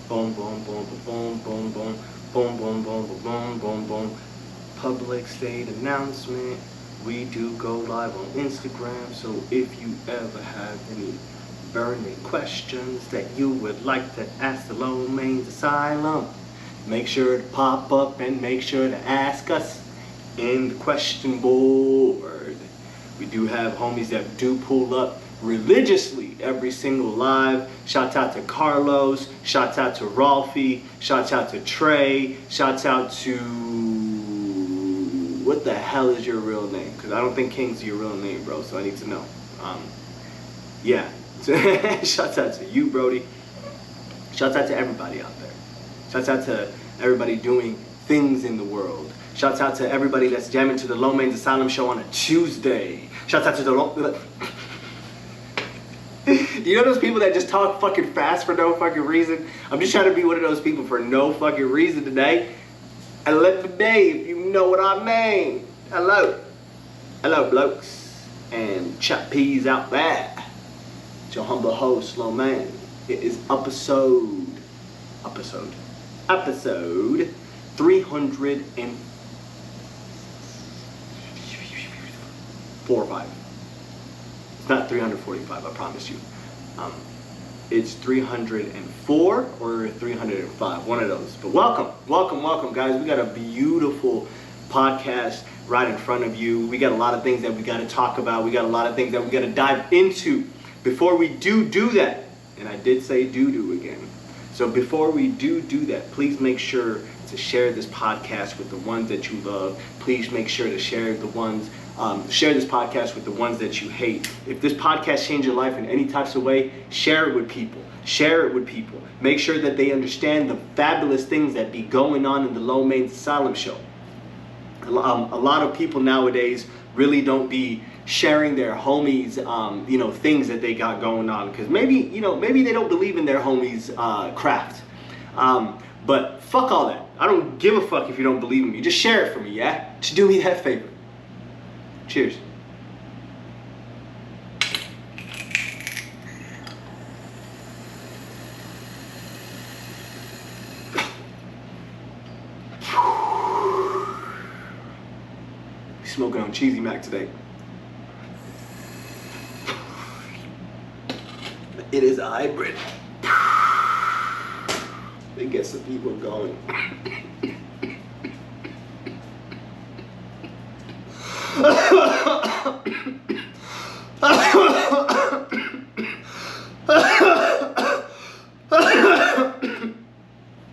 Boom, boom, boom, boom, boom, boom, boom, boom, boom, boom, boom, boom, boom. Public state announcement. We do go live on Instagram, so if you ever have any burning questions that you would like to ask the Low Mains Asylum, make sure to pop up and make sure to ask us in the question board. We do have homies that do pull up religiously every single live. Shouts out to Carlos, shouts out to Rolfie, shouts out to Trey, shouts out to, what the hell is your real name? Because I don't think King's your real name, bro, so I need to know. Yeah, shouts out to you, Brody. Shouts out to everybody out there. Shouts out to everybody doing things in the world. Shouts out to everybody that's jamming to the Low Mains Asylum show on a Tuesday. Shouts out to the You know those people that just talk fucking fast for no fucking reason? I'm just trying to be one of those people for no fucking reason today. And let me day, if you know what I mean. Hello. Hello, blokes. And chop peas out there. It's your humble host, Low Man. It is episode 304 or 5. It's not 345, I promise you. It's 304 or 305, one of those. But welcome, guys. We got a beautiful podcast right in front of you. We got a lot of things that we got to talk about. We got a lot of things that we got to dive into. Before we do that, and I did say do again. So before we do that, please make sure to share this podcast with the ones that you love. Please make sure to share this podcast with the ones that you hate. If this podcast changed your life in any types of way, share it with people. Make sure that they understand the fabulous things that be going on in the Low Mains Asylum show. A lot of people nowadays really don't be sharing their homies, things that they got going on, because maybe they don't believe in their homies' craft. But fuck all that. I don't give a fuck if you don't believe in me. Just share it for me, yeah? Just do me that favor. Cheers. Smoking on Cheesy Mac today. It is a hybrid. It gets the people going.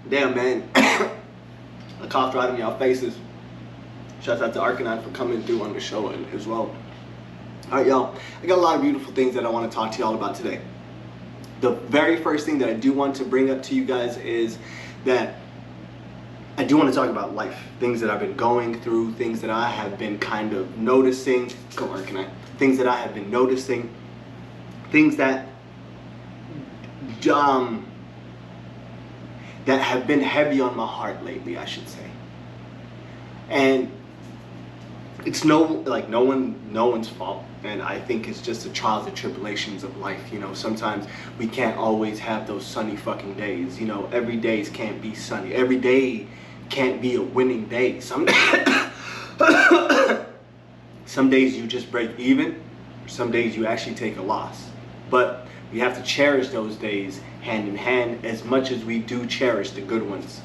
Damn, man. I coughed right in y'all faces. Shout out to Arcanine for coming through on the show as well. Alright, y'all. I got a lot of beautiful things that I want to talk to y'all about today. The very first thing that I do want to bring up to you guys is that I do want to talk about life. Things that I've been going through, things that I have been kind of noticing. Go Arcanine. Things that I have been noticing. Things that that have been heavy on my heart lately, I should say. And it's no one's fault, and I think it's just the trials and tribulations of life. Sometimes we can't always have those sunny fucking days. Every day can't be sunny. Every day can't be a winning day. Some days you just break even. Some days you actually take a loss. But we have to cherish those days hand in hand as much as we do cherish the good ones.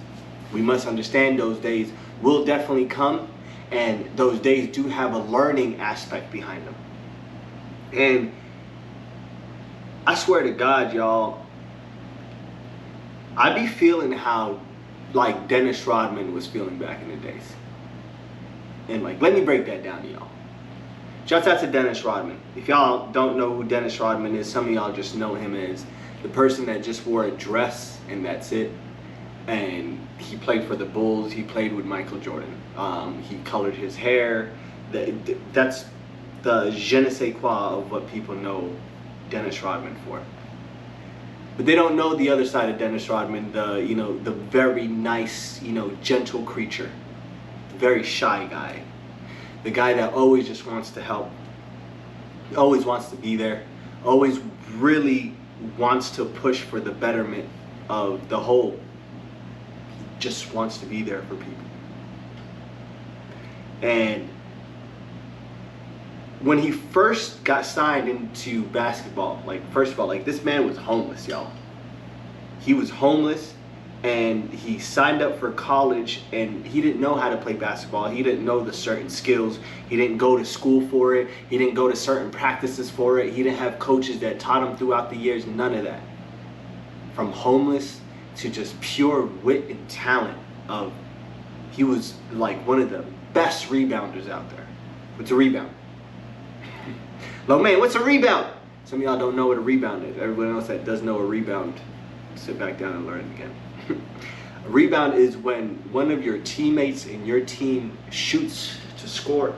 We must understand those days will definitely come, and those days do have a learning aspect behind them. And I swear to God, y'all, I be feeling how like Dennis Rodman was feeling back in the days. And let me break that down to y'all. Shouts out to Dennis Rodman. If y'all don't know who Dennis Rodman is, some of y'all just know him as the person that just wore a dress and that's it. And he played for the Bulls. He played with Michael Jordan. He colored his hair. That's the je ne sais quoi of what people know Dennis Rodman for. But they don't know the other side of Dennis Rodman, the very nice, gentle creature, the very shy guy, the guy that always just wants to help, always wants to be there, always really wants to push for the betterment of the whole. He just wants to be there for people. And when he first got signed into basketball, like, first of all, like, this man was homeless, y'all. He was homeless, and he signed up for college, and he didn't know how to play basketball. He didn't know the certain skills. He didn't go to school for it. He didn't go to certain practices for it. He didn't have coaches that taught him throughout the years. None of that. From homeless to just pure wit and talent of, he was like one of the best rebounders out there. What's a rebound? Low man, what's a rebound? Some of y'all don't know what a rebound is. Everyone else that does know a rebound, sit back down and learn it again. A rebound is when one of your teammates in your team shoots to score.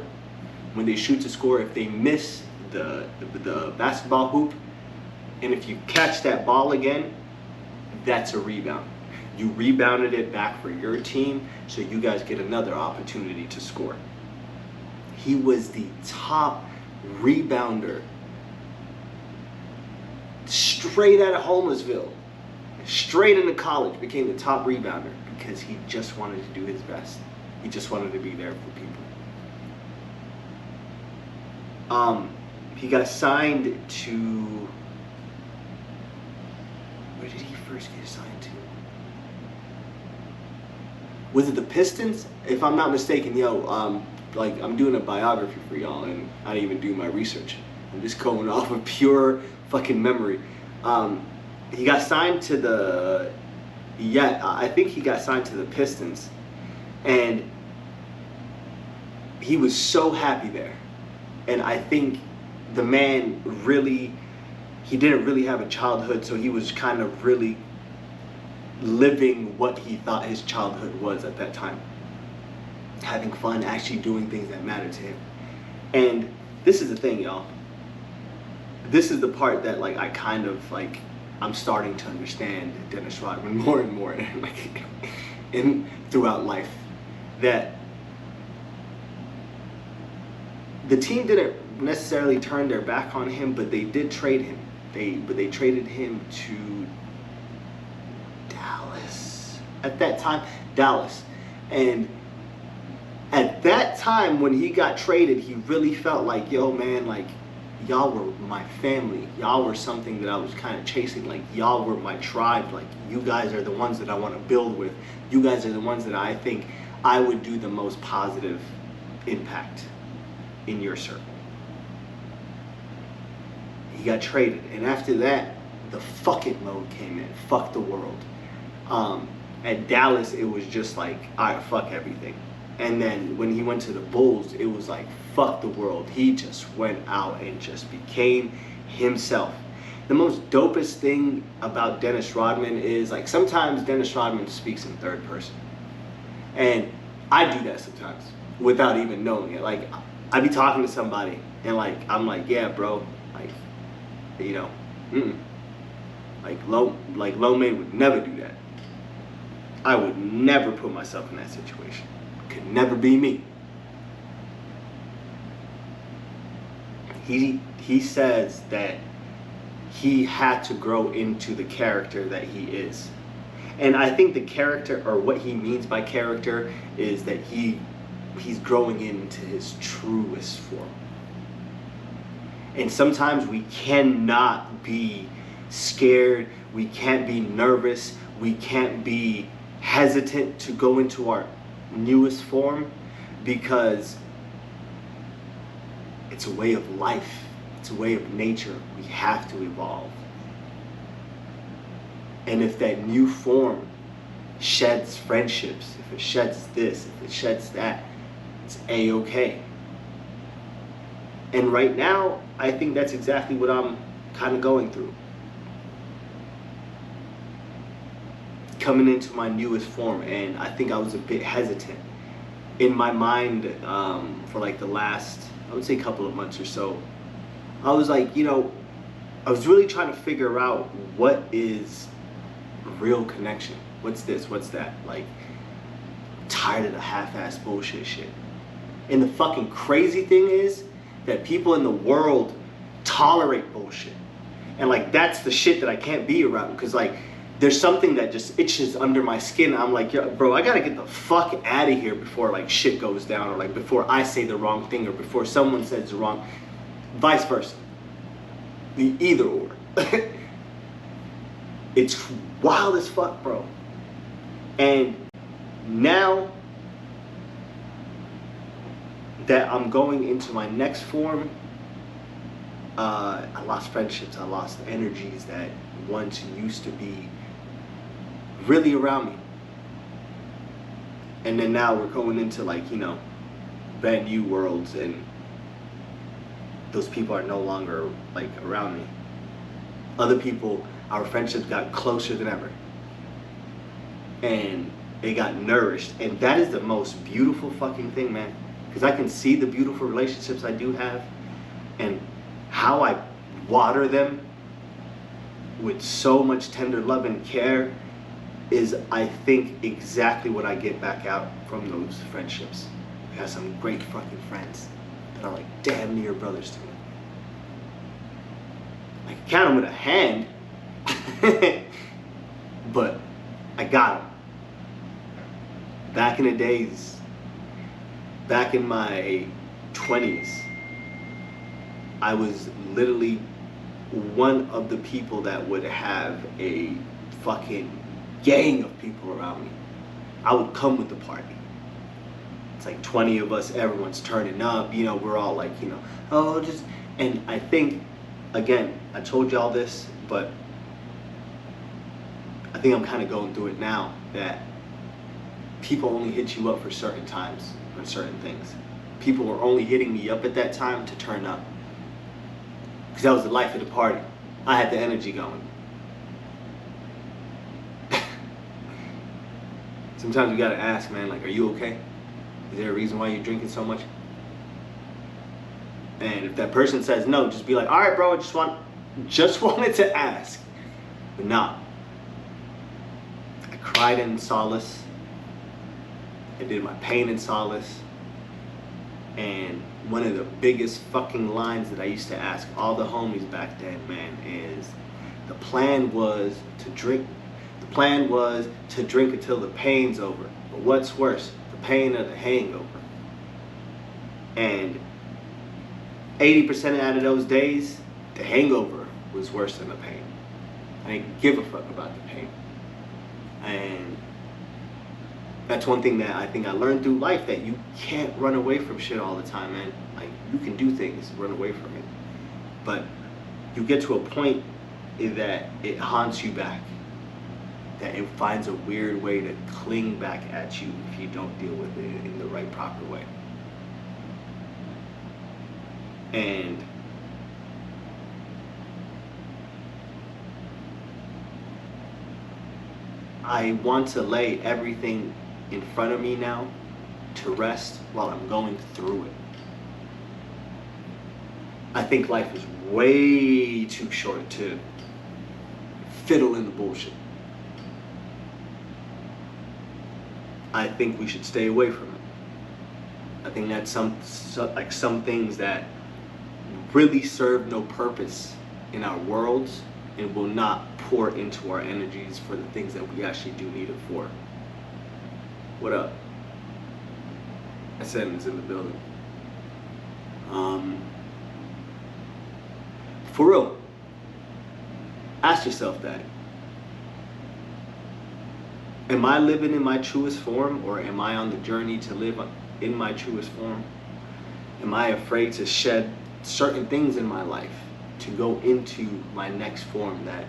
When they shoot to score, if they miss the basketball hoop, and if you catch that ball again, that's a rebound. You rebounded it back for your team, so you guys get another opportunity to score. He was the top rebounder straight out of Homelessville. Straight into college, became the top rebounder because he just wanted to do his best. He just wanted to be there for people. He got signed to, where did he first get signed to? Was it the Pistons? If I'm not mistaken, like, I'm doing a biography for y'all, and I didn't even do my research. I'm just going off of pure fucking memory. He got signed to I think he got signed to the Pistons, and he was so happy there. And I think the man really, he didn't really have a childhood, so he was kind of really living what he thought his childhood was at that time. Having fun, actually doing things that mattered to him. And this is the thing, y'all. This is the part that, like, I kind of, like, I'm starting to understand Dennis Rodman more and more, like, throughout life. That the team didn't necessarily turn their back on him, but they did trade him. They traded him to Dallas. At that time, Dallas. And at that time, when he got traded, he really felt like, yo, man, like, y'all were my family. Y'all were something that I was kind of chasing. Like, y'all were my tribe. Like, you guys are the ones that I want to build with. You guys are the ones that I think I would do the most positive impact in your circle. He got traded. And after that, the fuck it mode came in. Fuck the world. At Dallas, it was just like, all right, fuck everything. And then when he went to the Bulls, it was like, fuck the world. He just went out and just became himself. The most dopest thing about Dennis Rodman is, like, sometimes Dennis Rodman speaks in third person. And I do that sometimes without even knowing it. Like, I be talking to somebody and, like, I'm like, yeah, bro, like, you know, like low man would never do that. I would never put myself in that situation. Could never be me. He says that he had to grow into the character that he is. And I think the character, or what he means by character, is that he's growing into his truest form. And sometimes we cannot be scared, we can't be nervous, we can't be hesitant to go into our newest form, because it's a way of life, it's a way of nature. We have to evolve. And if that new form sheds friendships, if it sheds this, if it sheds that, it's a-okay. And right now, I think that's exactly what I'm kind of going through. Coming into my newest form, and I think I was a bit hesitant in my mind for like the last, I would say, couple of months or so. I was like, you know, I was really trying to figure out what is real connection. What's this? What's that? Like, I'm tired of the half-ass bullshit shit. And the fucking crazy thing is that people in the world tolerate bullshit. And, like, that's the shit that I can't be around, because, like, there's something that just itches under my skin. I'm like, yo, bro, I gotta get the fuck out of here before like shit goes down, or like before I say the wrong thing, or before someone says the wrong, vice versa. Either or. It's wild as fuck, bro. And now that I'm going into my next form, I lost friendships, I lost energies that once used to be really around me. And then now we're going into like, you know, brand new worlds, and those people are no longer like around me. Other people, our friendships got closer than ever. And they got nourished. And that is the most beautiful fucking thing, man. Because I can see the beautiful relationships I do have, and how I water them with so much tender love and care is, I think, exactly what I get back out from those friendships. I got some great fucking friends that are like damn near brothers to me. I can count them with a hand, but I got them. Back in the days, back in my 20s, I was literally one of the people that would have a fucking gang of people around me. I would come with the party. It's like 20 of us, everyone's turning up, you know, we're all like, you know, oh, just, and I think, again, I told y'all this, but I think I'm kind of going through it now, that people only hit you up for certain times on certain things. People were only hitting me up at that time to turn up, because that was the life of the party. I had the energy going. Sometimes you gotta ask, man, like, are you okay? Is there a reason why you're drinking so much? And if that person says no, just be like, all right, bro, I just wanted to ask. But nah. I cried in solace. I did my pain in solace. And one of the biggest fucking lines that I used to ask all the homies back then, man, is the plan was to drink. The plan was to drink until the pain's over. But what's worse, the pain or the hangover? And 80% out of those days, the hangover was worse than the pain. I didn't give a fuck about the pain. And that's one thing that I think I learned through life, that you can't run away from shit all the time, man. Like, you can do things, run away from it. But you get to a point that it haunts you back. That it finds a weird way to cling back at you if you don't deal with it in the right, proper way. And I want to lay everything in front of me now to rest while I'm going through it. I think life is way too short to fiddle in the bullshit. I think we should stay away from it. I think that's some things that really serve no purpose in our worlds and will not pour into our energies for the things that we actually do need it for. What up? SM is in the building. For real, ask yourself that. Am I living in my truest form, or am I on the journey to live in my truest form? Am I afraid to shed certain things in my life to go into my next form that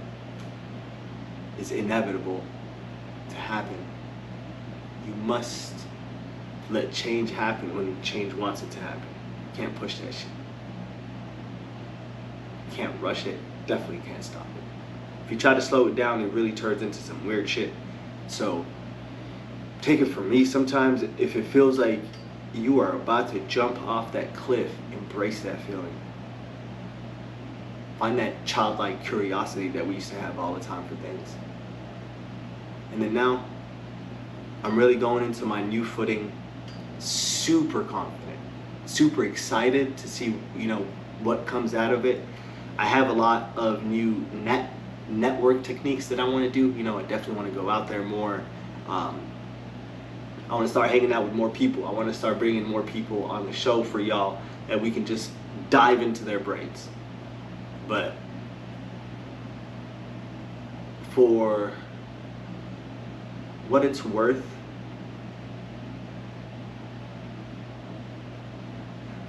is inevitable to happen? You must let change happen when change wants it to happen. You can't push that shit. You can't rush it. Definitely can't stop it. If you try to slow it down, it really turns into some weird shit. So take it from me, sometimes if it feels like you are about to jump off that cliff, embrace that feeling. Find that childlike curiosity that we used to have all the time for things. And then now, I'm really going into my new footing, super confident, super excited to see, you know, what comes out of it. I have a lot of new network techniques that I want to do. You know, I definitely want to go out there more. I want to start hanging out with more people. I want to start bringing more people on the show for y'all, and we can just dive into their brains. But for what it's worth,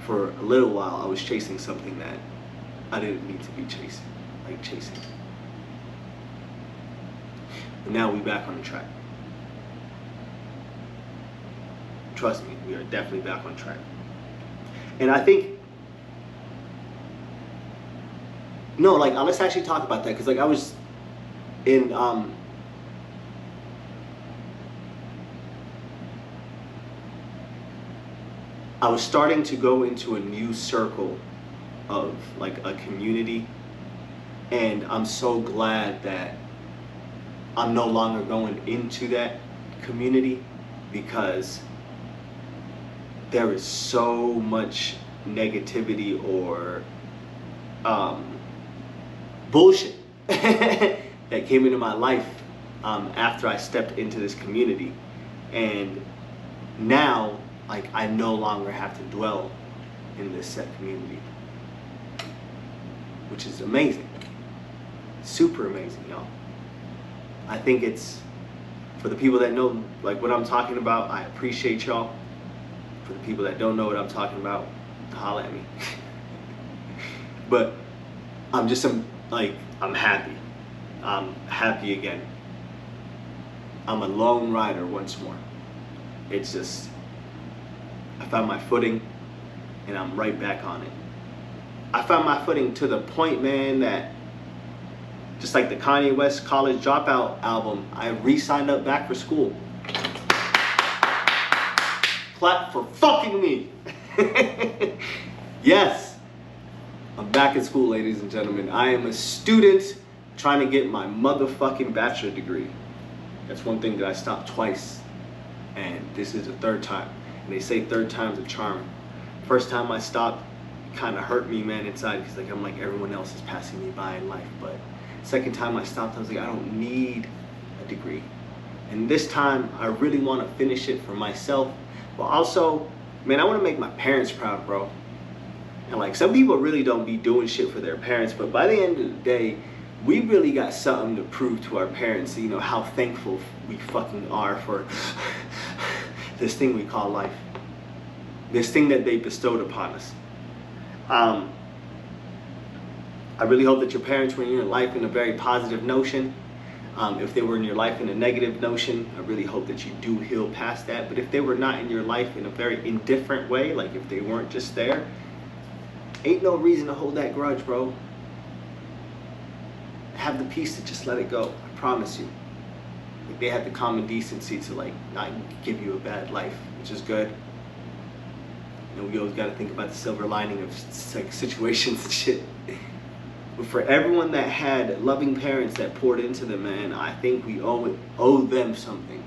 for a little while I was chasing something that I didn't need to be chasing. And now we back on the track. Trust me, we are definitely back on track. And I think, no, like, let's actually talk about that, because like I was in I was starting to go into a new circle of like a community, and I'm so glad that I'm no longer going into that community, because there is so much negativity or bullshit that came into my life after I stepped into this community. And now, like, I no longer have to dwell in this set community, which is amazing. Super amazing, y'all. I think it's, for the people that know like what I'm talking about, I appreciate y'all. For the people that don't know what I'm talking about, holla at me. But I'm happy. I'm happy again. I'm a lone rider once more. It's just, I found my footing and I'm right back on it. I found my footing to the point, man, that just like the Kanye West College Dropout album, I re-signed up back for school. Clap for fucking me. Yes, I'm back in school, ladies and gentlemen. I am a student trying to get my motherfucking bachelor degree. That's one thing that I stopped twice, and this is the third time. And they say third time's a charm. First time I stopped, it kind of hurt me, man, inside, because like I'm like, everyone else is passing me by in life. But second time I stopped, I was like, I don't need a degree. And this time, I really want to finish it for myself. But also, man, I want to make my parents proud, bro. And like, some people really don't be doing shit for their parents, but by the end of the day, we really got something to prove to our parents, you know, how thankful we fucking are for this thing we call life. This thing that they bestowed upon us. I really hope that your parents were in your life in a very positive notion. If they were in your life in a negative notion, I really hope that you do heal past that. But if they were not in your life in a very indifferent way, like if they weren't just there, ain't no reason to hold that grudge, bro. Have the peace to just let it go. I promise you. Like, they had the common decency to like not give you a bad life, which is good. You know, we always got to think about the silver lining of like situations and shit. But for everyone that had loving parents that poured into them, man, I think we owe them something.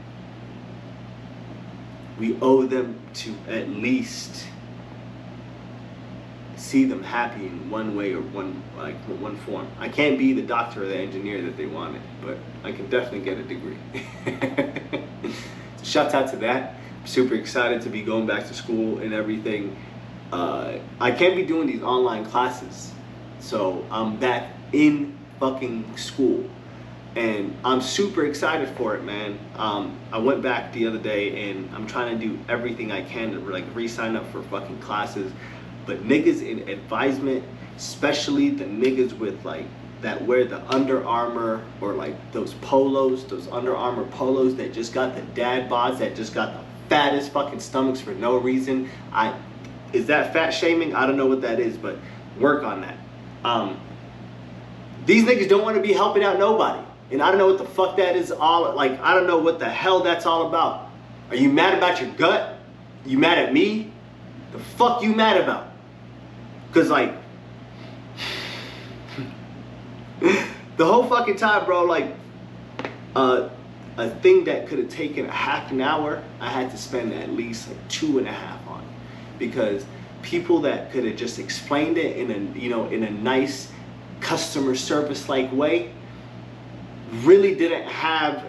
We owe them to at least see them happy in one way or one form. I can't be the doctor or the engineer that they wanted, but I can definitely get a degree. So shout out to that. I'm super excited to be going back to school and everything. I can't be doing these online classes. So I'm back in fucking school, and I'm super excited for it, man. I went back the other day, and I'm trying to do everything I can to like re-sign up for fucking classes. But niggas in advisement, especially the niggas with like that wear the Under Armour or like those polos, those Under Armour polos that just got the dad bods, that just got the fattest fucking stomachs for no reason. Is that fat shaming? I don't know what that is, but work on that. These niggas don't want to be helping out nobody, and I don't know what the fuck that is all like. I don't know what the hell that's all about. Are you mad about your gut? You mad at me? The fuck you mad about? Cause like the whole fucking time, bro, like a thing that could have taken a half an hour, I had to spend at least like 2.5 on, because people that could have just explained it in a, you know, in a nice customer service like way, really didn't have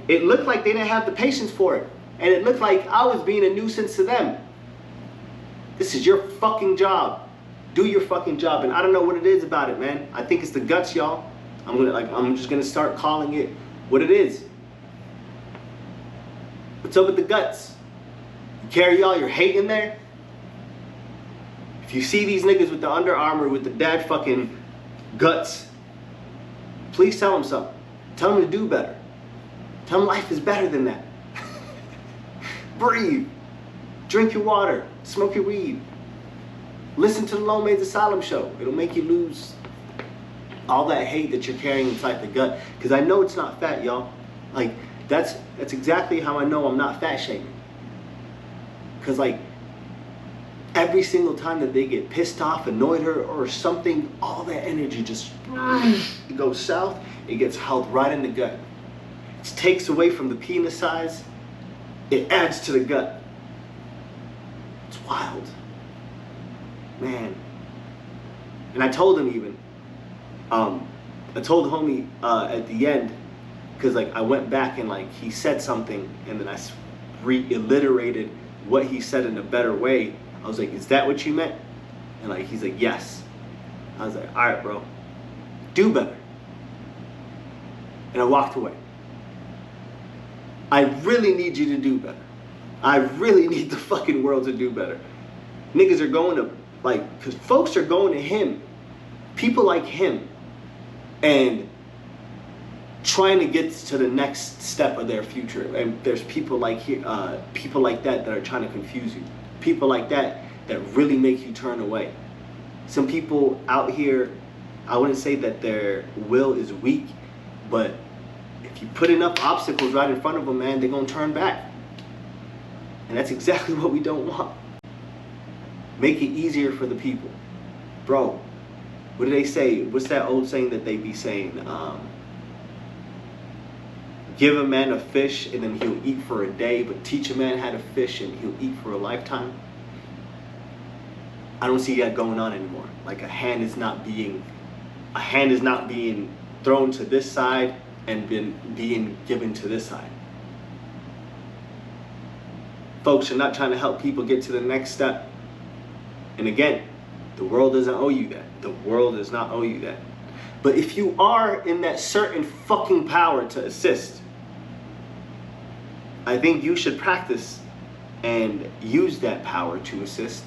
it looked like they didn't have the patience for it. And it looked like I was being a nuisance to them. This is your fucking job. Do your fucking job. And I don't know what it is about it, man. I think it's the guts, y'all. I'm just gonna start calling it what it is. What's up with the guts? You carry all your hate in there? If you see these niggas with the Under Armour, with the dad fucking guts, please tell them something. Tell them to do better. Tell them life is better than that. Breathe. Drink your water. Smoke your weed. Listen to the Low Man's Asylum show. It'll make you lose all that hate that you're carrying inside the gut. Because I know it's not fat, y'all. Like, that's exactly how I know I'm not fat shaming. Because, like, every single time that they get pissed off, annoyed or something, all that energy just it goes south. It gets held right in the gut. It takes away from the penis size. It adds to the gut. It's wild. Man. And I told him even. I told the homie at the end, because like I went back and like he said something and then I reiterated what he said in a better way. I was like, is that what you meant? And like he's like, yes. I was like, all right, bro. Do better. And I walked away. I really need you to do better. I really need the fucking world to do better. Niggas are going to, like, because folks are going to him, people like him, and trying to get to the next step of their future. And there's people like that are trying to confuse you. People like that really make you turn away. Some people out here, I wouldn't say that their will is weak, but if you put enough obstacles right in front of them, man, they're gonna turn back. And that's exactly what we don't want. Make it easier for the people. Bro, what do they say? What's that old saying that they be saying? Give a man a fish and then he'll eat for a day, but teach a man how to fish and he'll eat for a lifetime. I don't see that going on anymore. Like a hand is not being thrown to this side and being given to this side. Folks are not trying to help people get to the next step. And again, the world doesn't owe you that. The world does not owe you that. But if you are in that certain fucking power to assist, I think you should practice and use that power to assist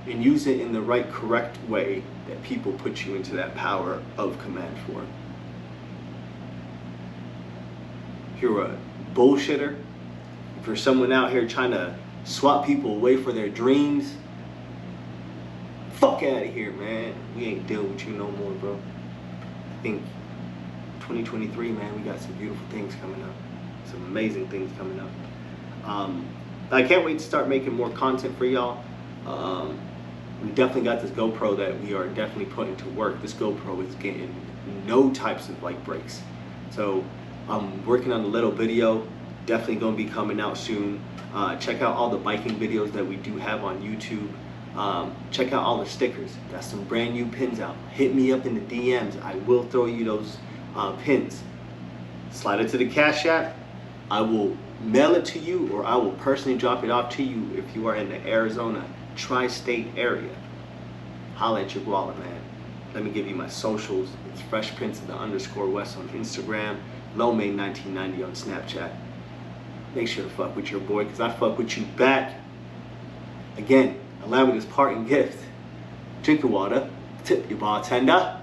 and use it in the right, correct way that people put you into that power of command for. If you're a bullshitter, if you're someone out here trying to swap people away for their dreams, fuck out of here, man. We ain't dealing with you no more, bro. I think 2023, man, we got some beautiful things coming up. Some amazing things coming up. I can't wait to start making more content for y'all. We definitely got this GoPro that we are definitely putting to work. This GoPro is getting no types of like breaks. So I'm working on a little video, definitely gonna be coming out soon. Check out all the biking videos that we do have on YouTube. Check out all the stickers. Got some brand new pins out. Hit me up in the DMs. I will throw you those pins. Slide it to the Cash App. I will mail it to you, or I will personally drop it off to you if you are in the Arizona tri-state area. Holla at your wallet, man. Let me give you my socials. It's Fresh Prince of the _West on Instagram, Lowmain 1990 on Snapchat. Make sure to fuck with your boy, because I fuck with you back. Again, allow me this parting gift. Drink your water, tip your bartender.